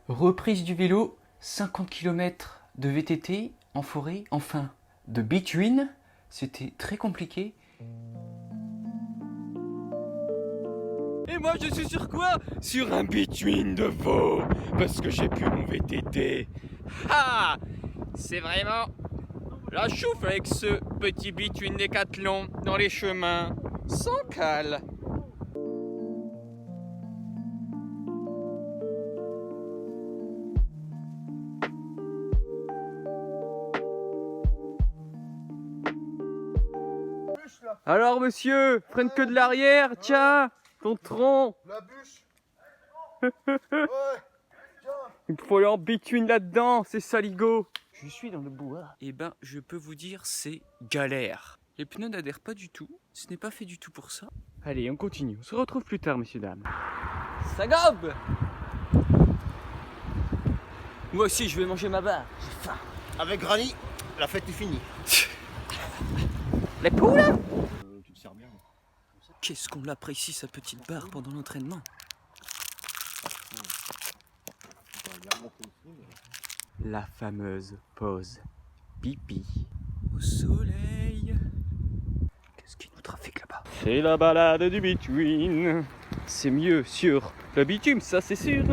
Reprise du vélo, 50 km de VTT en forêt, enfin de between, c'était très compliqué. Et moi je suis sur quoi? Sur un between de veau, parce que j'ai plus mon VTT. Ah, c'est vraiment la chouffe avec ce petit between Décathlon dans les chemins, sans cale. Alors monsieur, freine que de l'arrière, tiens, ton tronc. La bûche. Ouais. Il faut aller en between là-dedans, c'est saligo. Je suis dans le bois. Eh ben, je peux vous dire, c'est galère. Les pneus n'adhèrent pas du tout, ce n'est pas fait du tout pour ça. Allez, on continue, on se retrouve plus tard, messieurs, dames. Ça gobe. Moi aussi, je vais manger ma barre, j'ai faim. Avec Granny, la fête est finie. Les poules. Tu te sers bien. Qu'est-ce qu'on l'apprécie, sa petite barre, pendant l'entraînement. La fameuse pause pipi au soleil. Qu'est-ce qui nous trafique là-bas? C'est la balade du between. C'est mieux sur le bitume, ça c'est sûr.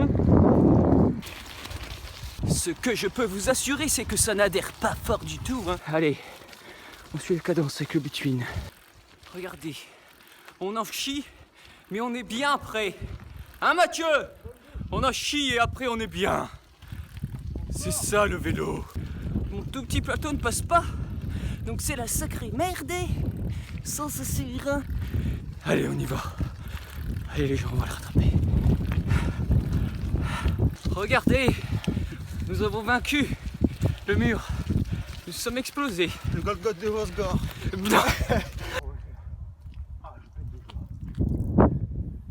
Ce que je peux vous assurer, c'est que ça n'adhère pas fort du tout. Allez, on suit la cadence avec le between. Regardez, on en chie, mais on est bien prêt. Hein Mathieu? On en chie et après on est bien. C'est ça le vélo. Mon tout petit plateau ne passe pas. Donc c'est la sacrée merde. Sans sûr. Allez, on y va. Allez les gens, on va le rattraper. Regardez, nous avons vaincu le mur. Nous sommes explosés. Le Golgoth de Vosgor.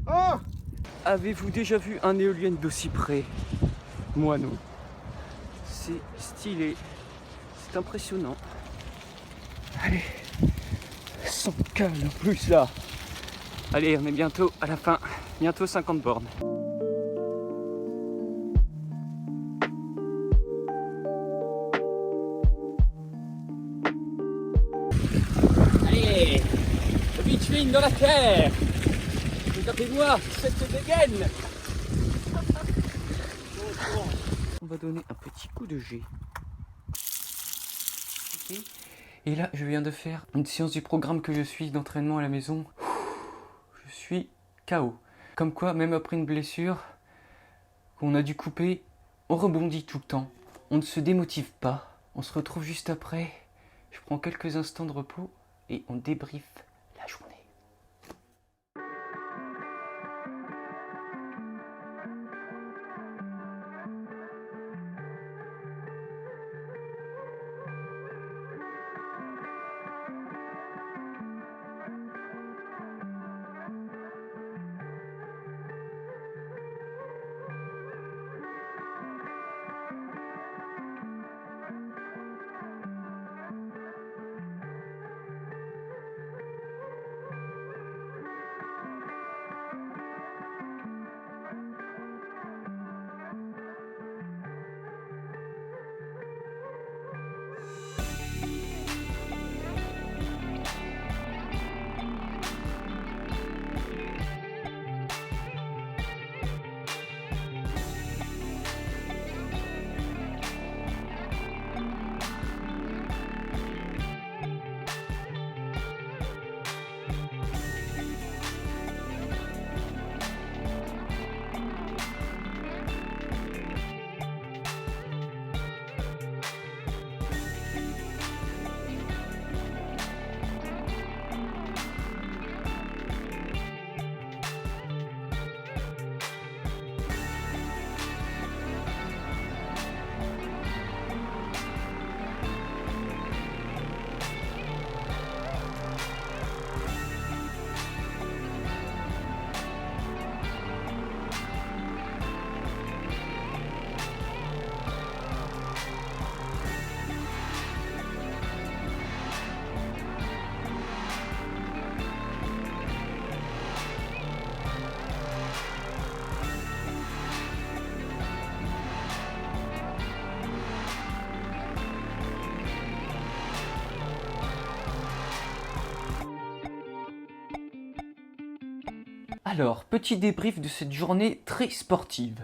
Oh. Avez-vous déjà vu un éolien d'aussi près? Moi non. C'est stylé. C'est impressionnant. Allez. Sans calme en plus là. Allez, on est bientôt à la fin. Bientôt 50 bornes. Allez, le between dans la terre. Regardez-moi cette dégaine. On va donner un petit coup de jet. Okay. Et là, je viens de faire une séance du programme que je suis d'entraînement à la maison. Je suis KO. Comme quoi, même après une blessure qu'on a dû couper, on rebondit tout le temps. On ne se démotive pas. On se retrouve juste après. Je prends quelques instants de repos et on débriefe la journée. Alors, petit débrief de cette journée très sportive.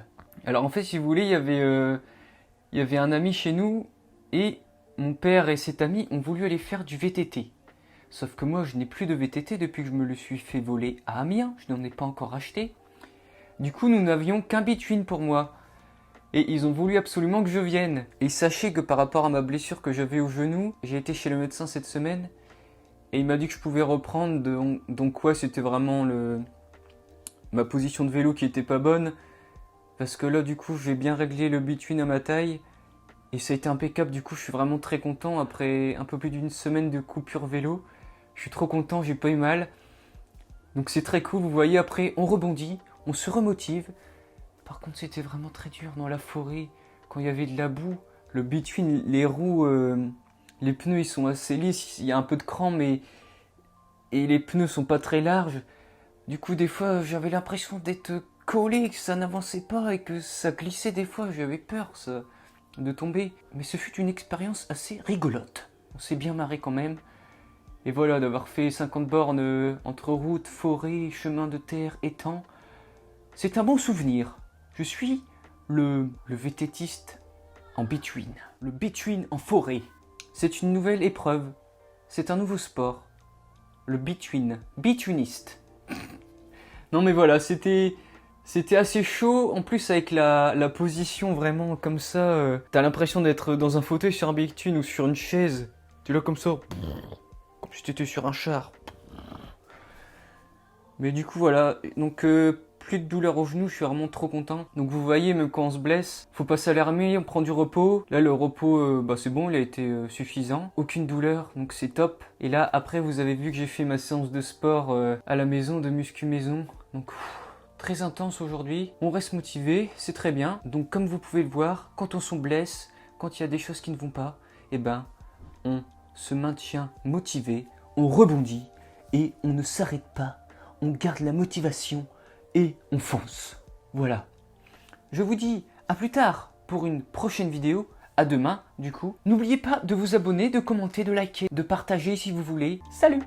Alors en fait, si vous voulez, il y avait un ami chez nous et mon père et cet ami ont voulu aller faire du VTT. Sauf que moi, je n'ai plus de VTT depuis que je me le suis fait voler à Amiens. Je n'en ai pas encore acheté. Du coup, nous n'avions qu'un between pour moi. Et ils ont voulu absolument que je vienne. Et sachez que par rapport à ma blessure que j'avais au genou, j'ai été chez le médecin cette semaine. Et il m'a dit que je pouvais reprendre. Donc ouais, c'était vraiment ma position de vélo qui était pas bonne. Parce que là, du coup, j'ai bien réglé le between à ma taille. Et ça a été impeccable. Du coup, je suis vraiment très content. Après un peu plus d'une semaine de coupure vélo, je suis trop content, j'ai pas eu mal. Donc c'est très cool. Vous voyez, après, on rebondit, on se remotive. Par contre, c'était vraiment très dur dans la forêt. Quand il y avait de la boue, le between, les roues, les pneus, ils sont assez lisses. Il y a un peu de cran, mais... Et les pneus sont pas très larges. Du coup, des fois, j'avais l'impression d'être collé, que ça n'avançait pas et que ça glissait des fois. J'avais peur de tomber. Mais ce fut une expérience assez rigolote. On s'est bien marré quand même. Et voilà, d'avoir fait 50 bornes entre route, forêt, chemin de terre, étang. C'est un bon souvenir. Je suis le VTTiste en between. Le between en forêt. C'est une nouvelle épreuve. C'est un nouveau sport. Le between. Betweeniste. Non mais voilà, c'était assez chaud. En plus avec la position vraiment comme ça. T'as l'impression d'être dans un fauteuil sur un between ou sur une chaise. T'es là comme ça. Comme si t'étais sur un char. Mais du coup voilà. Donc plus de douleur au genou, je suis vraiment trop content. Donc vous voyez, même quand on se blesse, faut pas s'alarmer, on prend du repos. Là le repos, c'est bon, il a été suffisant. Aucune douleur, donc c'est top. Et là après vous avez vu que j'ai fait ma séance de sport à la maison, de muscu maison. Donc très intense aujourd'hui. On reste motivé, c'est très bien. Donc comme vous pouvez le voir, quand on se blesse, quand il y a des choses qui ne vont pas, eh ben on se maintient motivé, on rebondit et on ne s'arrête pas. On garde la motivation. Et on fonce. Voilà. Je vous dis à plus tard pour une prochaine vidéo. À demain, du coup. N'oubliez pas de vous abonner, de commenter, de liker, de partager si vous voulez. Salut!